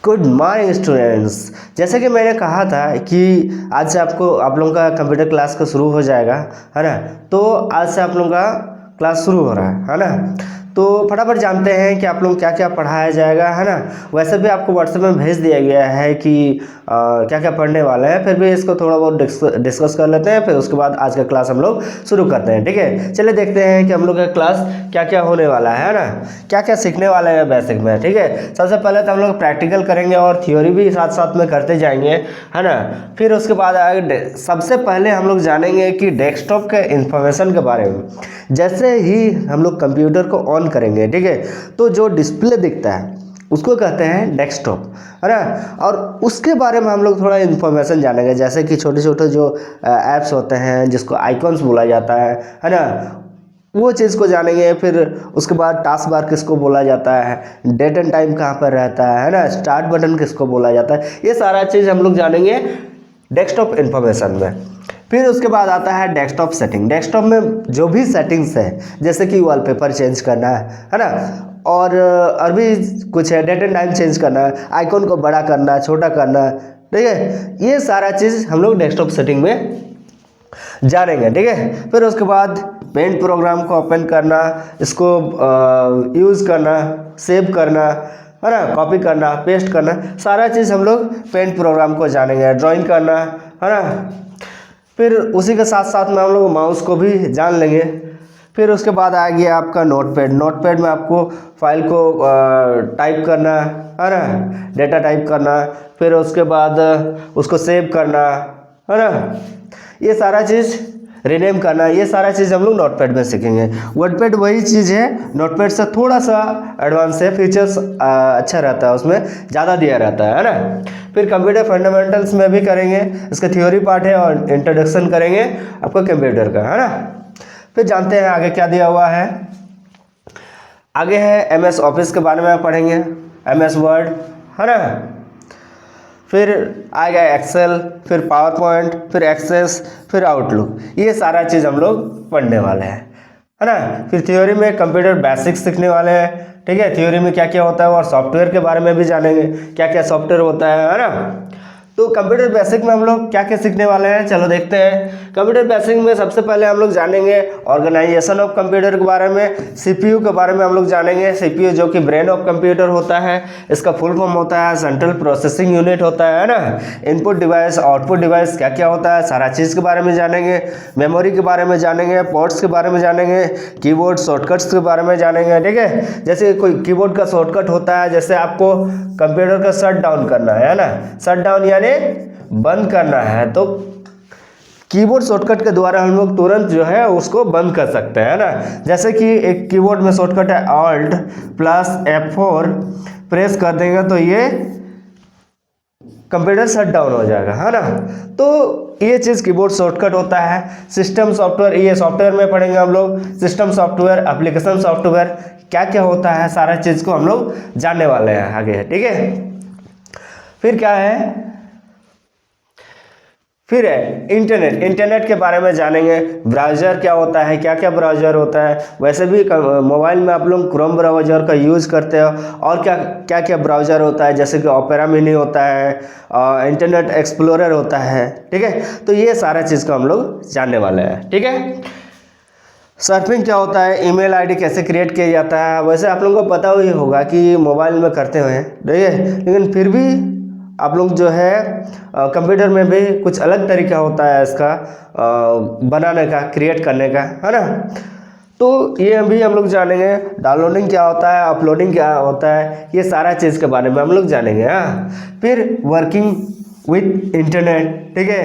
Good morning students. जैसे कि मैंने कहा था कि आज से आप लोगों का कंप्यूटर क्लास का शुरू हो जाएगा, है ना। तो आज से आप लोगों का क्लास शुरू हो रहा है ना। तो फटाफट जानते हैं कि आप लोग क्या क्या पढ़ाया जाएगा, है ना। वैसे भी आपको व्हाट्सएप में भेज दिया गया है कि क्या क्या पढ़ने वाले हैं, फिर भी इसको थोड़ा बहुत डिस्कस कर लेते हैं, फिर उसके बाद आज का क्लास हम लोग शुरू करते हैं। ठीक है, चलिए देखते हैं कि हम लोग का क्लास क्या क्या होने वाला है ना, क्या क्या सीखने वाले हैं बेसिक में। ठीक है, सबसे पहले तो हम लोग प्रैक्टिकल करेंगे और थ्योरी भी साथ साथ में करते जाएंगे, है ना। फिर उसके बाद सबसे पहले हम लोग जानेंगे कि डेस्कटॉप के इंफॉर्मेशन के बारे में। जैसे ही हम लोग कंप्यूटर को ऑन करेंगे, ठीक है, तो जो डिस्प्ले दिखता है उसको कहते हैं डेस्कटॉप, है ना। और उसके बारे में हम लोग थोड़ा इन्फॉर्मेशन जानेंगे, जैसे कि छोटे छोटे जो ऐप्स होते हैं जिसको आइकॉन्स बोला जाता है ना, वो चीज़ को जानेंगे। फिर उसके बाद टास्क बार किसको बोला जाता है, डेट एंड टाइम कहाँ पर रहता है ना, स्टार्ट बटन किसको बोला जाता है, ये सारा चीज़ हम लोग जानेंगे डेस्कटॉप इन्फॉर्मेशन में। फिर उसके बाद आता है डेस्कटॉप सेटिंग। डेस्कटॉप में जो भी सेटिंग्स है, जैसे कि वॉलपेपर चेंज करना है ना, और भी कुछ है, डेट एंड टाइम चेंज करना है, आइकॉन को बड़ा करना, छोटा करना, ठीक है, ये सारा चीज़ हम लोग डेस्कटॉप सेटिंग में जानेंगे। ठीक है, फिर उसके बाद पेंट प्रोग्राम को ओपन करना, इसको यूज़ करना, सेव करना, है ना, कॉपी करना, पेस्ट करना, सारा चीज़ हम लोग पेंट प्रोग्राम को जानेंगे। ड्राइंग करना, है ना। फिर उसी के साथ साथ में हम लोग माउस को भी जान लेंगे। फिर उसके बाद आ गया आपका नोटपैड। नोटपैड में आपको फाइल को टाइप करना, है ना, डेटा टाइप करना, फिर उसके बाद उसको सेव करना, है ना, ये सारा चीज़ रीनेम करना, ये सारा चीज़ हम लोग नोटपैड में सीखेंगे। वर्डपैड वही चीज़ है, नोटपैड से थोड़ा सा एडवांस है, फीचर्स अच्छा रहता है, उसमें ज़्यादा दिया रहता है ना। फिर कंप्यूटर फंडामेंटल्स में भी करेंगे, इसका थ्योरी पार्ट है, और इंट्रोडक्शन करेंगे आपको कंप्यूटर का, है ना। फिर जानते हैं आगे क्या दिया हुआ है। आगे है MS ऑफिस के बारे में पढ़ेंगे, MS वर्ड, है ना। फिर आएगा एक्सेल, फिर पावर पॉइंट, फिर एक्सेस, फिर आउटलुक, ये सारा चीज़ हम लोग पढ़ने वाले हैं, है ना। फिर थ्योरी में कंप्यूटर बेसिक्स सीखने वाले हैं। ठीक है, थ्योरी में क्या क्या होता है, और सॉफ्टवेयर के बारे में भी जानेंगे, क्या क्या सॉफ्टवेयर होता है ना। तो कंप्यूटर बेसिक में हम लोग क्या क्या सीखने वाले हैं, चलो देखते हैं। कंप्यूटर बेसिक में सबसे पहले हम लोग जानेंगे ऑर्गेनाइजेशन ऑफ कंप्यूटर के बारे में, CPU के बारे में हम लोग जानेंगे। CPU जो कि ब्रेन ऑफ कंप्यूटर होता है, इसका फुल फॉर्म होता है सेंट्रल प्रोसेसिंग यूनिट होता है ना। इनपुट डिवाइस, आउटपुट डिवाइस क्या क्या होता है, सारा चीज़ के बारे में जानेंगे। मेमोरी के बारे में जानेंगे, पोर्ट्स के बारे में जानेंगे, कीबोर्ड शॉर्टकट्स के बारे में जानेंगे। ठीक है, जैसे कोई कीबोर्ड का शॉर्टकट होता है, जैसे आपको कंप्यूटर का शट डाउन करना है ना, शट डाउन यानी बंद करना है, तो कीबोर्ड शॉर्टकट के द्वारा हम लोग तुरंत जो है उसको बंद कर सकते हैं ना। जैसे कि एक कीबोर्ड में शॉर्टकट है Alt + F4, प्रेस कर देंगे तो ये कंप्यूटर शट डाउन हो जाएगा, है ना। तो ये चीज़ कीबोर्ड शॉर्टकट होता है। सिस्टम सॉफ्टवेयर, ये सॉफ्टवेयर में पढ़ेंगे हम लोग, सिस्टम सॉफ्टवेयर, एप्लीकेशन सॉफ्टवेयर क्या क्या होता है, सारा चीज़ को हम लोग जानने वाले हैं आगे। ठीक है, फिर क्या है, फिर है इंटरनेट। इंटरनेट के बारे में जानेंगे, ब्राउज़र क्या होता है, क्या क्या ब्राउज़र होता है। वैसे भी मोबाइल में आप लोग क्रोम ब्राउज़र का यूज़ करते हो, और क्या क्या क्या ब्राउज़र होता है, जैसे कि ओपेरा मिनी होता है, इंटरनेट एक्सप्लोरर होता है। ठीक है, तो ये सारा चीज़ को हम लोग जानने वाले हैं। ठीक है, सर्फिंग क्या होता है, ईमेल आईडी कैसे क्रिएट किया जाता है, वैसे आप लोगों को पता ही होगा कि मोबाइल में करते हुए, ठीक है, लेकिन फिर भी आप लोग जो है कंप्यूटर में भी कुछ अलग तरीका होता है इसका बनाने का, क्रिएट करने का, है ना। तो ये अभी हम लोग जानेंगे। डाउनलोडिंग क्या होता है, अपलोडिंग क्या होता है, ये सारा चीज़ के बारे में हम लोग जानेंगे। हाँ, फिर वर्किंग विथ इंटरनेट। ठीक है,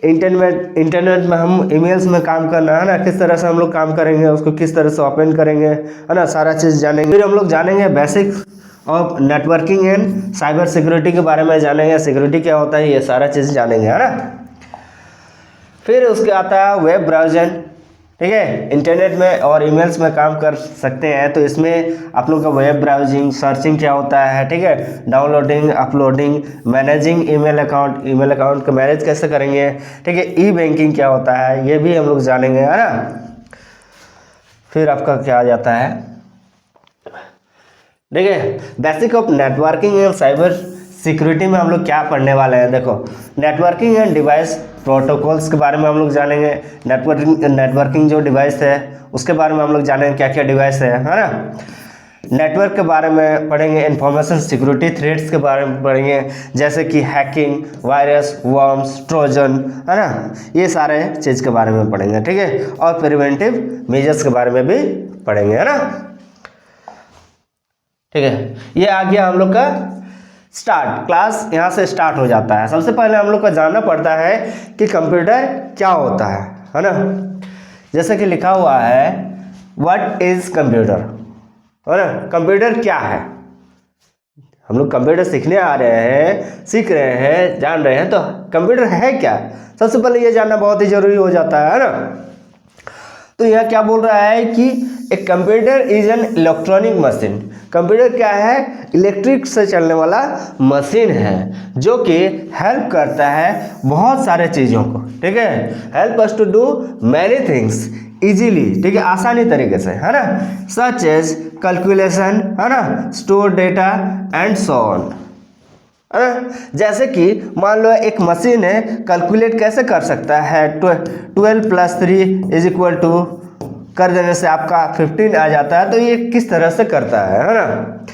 इंटरनेट में हम ईमेल्स में काम करना, है ना, किस तरह से हम लोग काम करेंगे, उसको किस तरह से ओपन करेंगे, है ना, सारा चीज़ जानेंगे। फिर हम लोग जानेंगे basics of networking and cyber security के बारे में जानेंगे, सिक्योरिटी क्या होता है, ये सारा चीज़ जानेंगे, है ना। फिर उसके आता है वेब ब्राउज़र। ठीक है, इंटरनेट में और ईमेल्स में काम कर सकते हैं, तो इसमें आप लोग का वेब ब्राउजिंग, सर्चिंग क्या होता है, ठीक है, downloading, uploading, managing email account का मैनेज कैसे करेंगे, ठीक है, ई बैंकिंग क्या होता है, ये भी हम लोग जानेंगे, है ना। फिर आपका क्या आ जाता है, ठीक है। Basic of networking and cyber security में हम लोग क्या पढ़ने वाले हैं, देखो नेटवर्किंग एंड डिवाइस प्रोटोकॉल्स के बारे में हम लोग जानेंगे। नेटवर्किंग जो डिवाइस है उसके बारे में हम लोग जानेंगे, क्या क्या डिवाइस है ना। नेटवर्क के बारे में पढ़ेंगे, इंफॉर्मेशन सिक्योरिटी थ्रेट्स के बारे में पढ़ेंगे, जैसे कि हैकिंग, वायरस, वर्म्स, ट्रोजन, है ना, ये सारे चीज़ के बारे में पढ़ेंगे, ठीक है। और प्रिवेंटिव मेजर्स के बारे में भी पढ़ेंगे, है ना, ठीक है। ये आ गया हम लोग का स्टार्ट, क्लास यहाँ से स्टार्ट हो जाता है। सबसे पहले हम लोग को जानना पड़ता है कि कंप्यूटर क्या होता है ना। जैसे कि लिखा हुआ है व्हाट इज कंप्यूटर, है ना। कंप्यूटर क्या है, हम लोग कंप्यूटर सीखने आ रहे हैं, सीख रहे हैं, जान रहे हैं, तो कंप्यूटर है क्या, सबसे पहले ये जानना बहुत ही जरूरी हो जाता है ना। तो यह क्या बोल रहा है कि एक computer is an electronic machine. Computer क्या है, इलेक्ट्रिक से चलने वाला मशीन है जो कि हेल्प करता है बहुत सारे चीज़ों को, ठीक है। Help us to do many things easily, ठीक है, आसानी तरीके से, है ना। सच एज कैलकुलेशन, है ना, store data and so on, है ना। जैसे कि मान लो एक मशीन है, कैलकुलेट कैसे कर सकता है, 12 + 3 = कर देने से आपका 15 आ जाता है। तो ये किस तरह से करता है ना।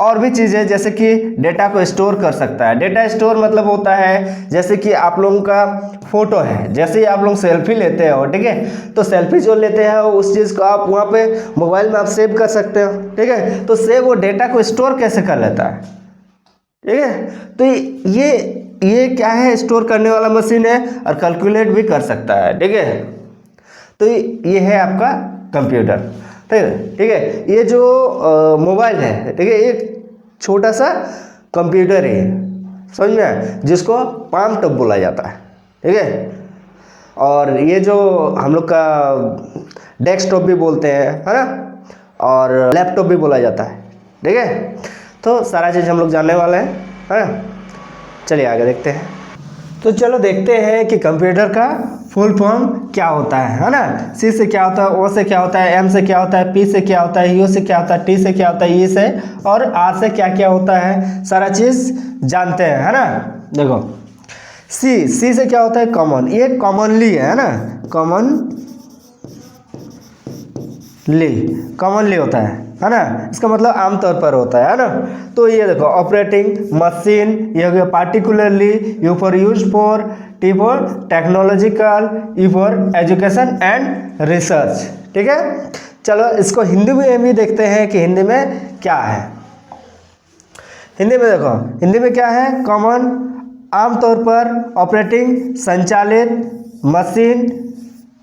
और भी चीज़ें, जैसे कि डेटा को स्टोर कर सकता है। डेटा स्टोर मतलब होता है जैसे कि आप लोगों का फोटो है, जैसे ही आप लोग सेल्फी लेते हो, ठीक है, तो सेल्फी जो लेते हैं उस चीज़ को आप वहाँ पे मोबाइल में आप सेव कर सकते हो, ठीक है। तो सेव वो डेटा को स्टोर कैसे कर लेता है, ठीक है। तो ये क्या है, स्टोर करने वाला मशीन है और कैलकुलेट भी कर सकता है, ठीक है। तो ये है आपका कंप्यूटर, ठीक है। ये जो मोबाइल है, ठीक है, एक छोटा सा कंप्यूटर है, समझ में आया, जिसको पाम टॉप बोला जाता है, ठीक है। और ये जो हम लोग का डेस्कटॉप भी बोलते हैं, है ना, और लैपटॉप भी बोला जाता है, ठीक है। तो सारा चीज़ हम लोग जानने वाले हैं, है ना। चलिए आगे देखते हैं। तो चलो देखते हैं कि कंप्यूटर का फुल फॉर्म क्या होता है ना। सी से क्या होता है, ओ से क्या होता है, एम से क्या होता है, पी से क्या होता है, यू से क्या होता है, टी से क्या होता है, ई से और आर से क्या क्या होता है, सारा चीज़ जानते हैं, है ना। देखो सी से क्या होता है, कॉमन, ये कॉमनली है ना, कॉमनली होता है ना। इसका मतलब आमतौर पर होता है ना। तो ये देखो ऑपरेटिंग मशीन, ये हो गया particularly, you for use for, T for technological, E for education and research, ठीक है। चलो इसको हिंदी में भी देखते हैं कि हिंदी में क्या है। हिंदी में देखो, हिंदी में क्या है, कॉमन, आमतौर पर, ऑपरेटिंग, संचालित, मशीन,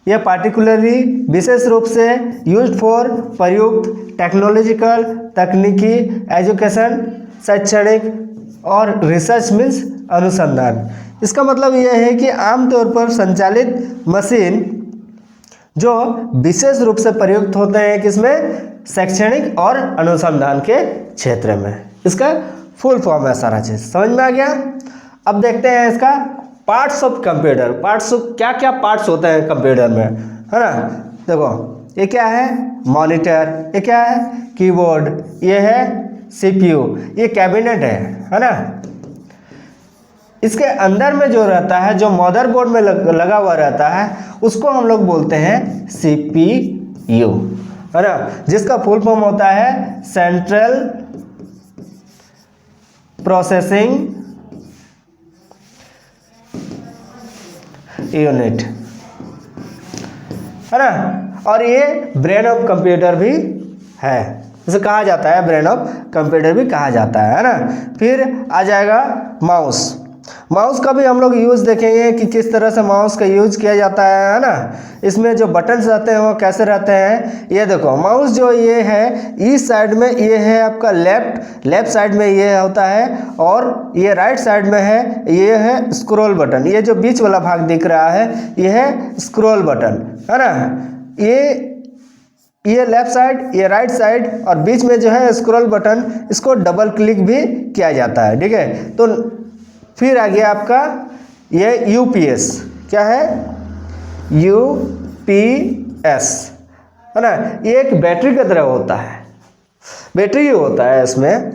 यह पार्टिकुलरली, विशेष रूप से, यूज्ड फॉर, प्रयुक्त, टेक्नोलॉजिकल, तकनीकी, एजुकेशन, शैक्षणिक और रिसर्च मीन्स अनुसंधान। इसका मतलब यह है कि आमतौर पर संचालित मशीन जो विशेष रूप से प्रयुक्त होते हैं किसमें, शैक्षणिक और अनुसंधान के क्षेत्र में। इसका फुल फॉर्म है, सारा चीज़ समझ में आ गया। अब देखते हैं इसका parts of computer. Parts of क्या क्या पार्ट्स होते हैं कंप्यूटर में, है ना। देखो ये क्या है, मॉनिटर, ये क्या है, कीबोर्ड, ये है सीपीयू, ये कैबिनेट है ना। इसके अंदर में जो रहता है, जो मदरबोर्ड में लगा हुआ रहता है, उसको हम लोग बोलते हैं सीपीयू, है ना, जिसका फुल फॉर्म होता है सेंट्रल प्रोसेसिंग यूनिट, है ना। और ये ब्रेन ऑफ कंप्यूटर भी है, इसे कहा जाता है ब्रेन ऑफ कंप्यूटर भी कहा जाता है ना। फिर आ जाएगा माउस। माउस का भी हम लोग यूज़ देखेंगे कि किस तरह से माउस का यूज किया जाता है ना। इसमें जो बटन्स रहते हैं वो कैसे रहते हैं, ये देखो माउस जो ये है, इस साइड में ये है आपका लेफ्ट साइड में ये होता है, और ये राइट साइड में है, ये है स्क्रॉल बटन। ये जो बीच वाला भाग दिख रहा है ये है स्क्रॉल बटन, है ना। ये लेफ्ट साइड, ये राइट साइड, और बीच में जो है स्क्रॉल बटन, इसको डबल क्लिक भी किया जाता है, ठीक है। तो फिर आ गया आपका ये यूपीएस, क्या है, यूपीएस, है ना। ये एक बैटरी की तरह होता है, बैटरी ही होता है इसमें।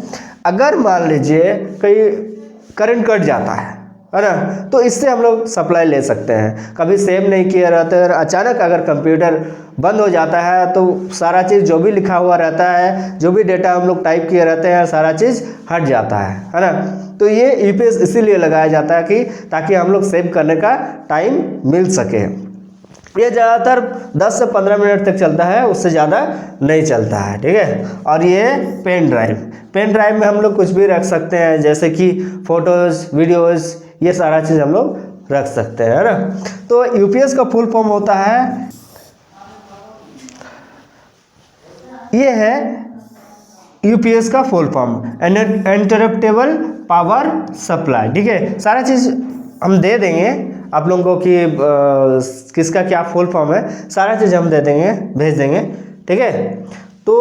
अगर मान लीजिए कहीं करंट कट जाता है ना, तो इससे हम लोग सप्लाई ले सकते हैं। कभी सेव नहीं किए रहते हैं, अचानक अगर कंप्यूटर बंद हो जाता है तो सारा चीज़ जो भी लिखा हुआ रहता है, जो भी डेटा हम लोग टाइप किए रहते हैं, सारा चीज़ हट जाता है ना। तो ये यूपीएस इसीलिए लगाया जाता है कि ताकि हम लोग सेव करने का टाइम मिल सके। ये ज़्यादातर 10 से 15 मिनट तक चलता है, उससे ज़्यादा नहीं चलता है, ठीक है। और ये पेन ड्राइव में हम लोग कुछ भी रख सकते हैं, जैसे कि फ़ोटोज़, वीडियोज़, ये सारा चीज़ हम लोग रख सकते हैं, है ना। तो यूपीएस का फुल फॉर्म होता है, ये है यूपीएस का full form, uninterruptible power supply, ठीक है। सारा चीज़ हम दे देंगे आप लोगों को कि किसका क्या फुल फॉर्म है, सारा चीज़ हम दे देंगे, भेज देंगे, ठीक है। तो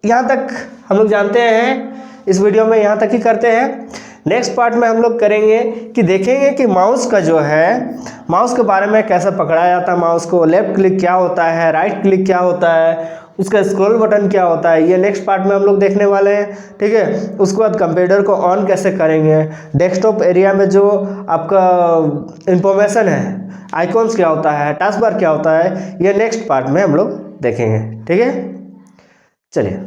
यहाँ तक हम लोग जानते हैं, इस वीडियो में यहाँ तक ही करते हैं। नेक्स्ट पार्ट में हम लोग करेंगे कि देखेंगे कि माउस का जो है, माउस के बारे में कैसे पकड़ा जाता है, माउस को लेफ्ट क्लिक क्या होता है, राइट क्लिक क्या होता है, उसका स्क्रॉल बटन क्या होता है, ये नेक्स्ट पार्ट में हम लोग देखने वाले हैं, ठीक है। उसके बाद कंप्यूटर को ऑन कैसे करेंगे, डेस्कटॉप एरिया में जो आपका इंफॉर्मेशन है, आइकॉन्स क्या होता है, टास्क बार क्या होता है, ये नेक्स्ट पार्ट में हम लोग देखेंगे, ठीक है। चलिए।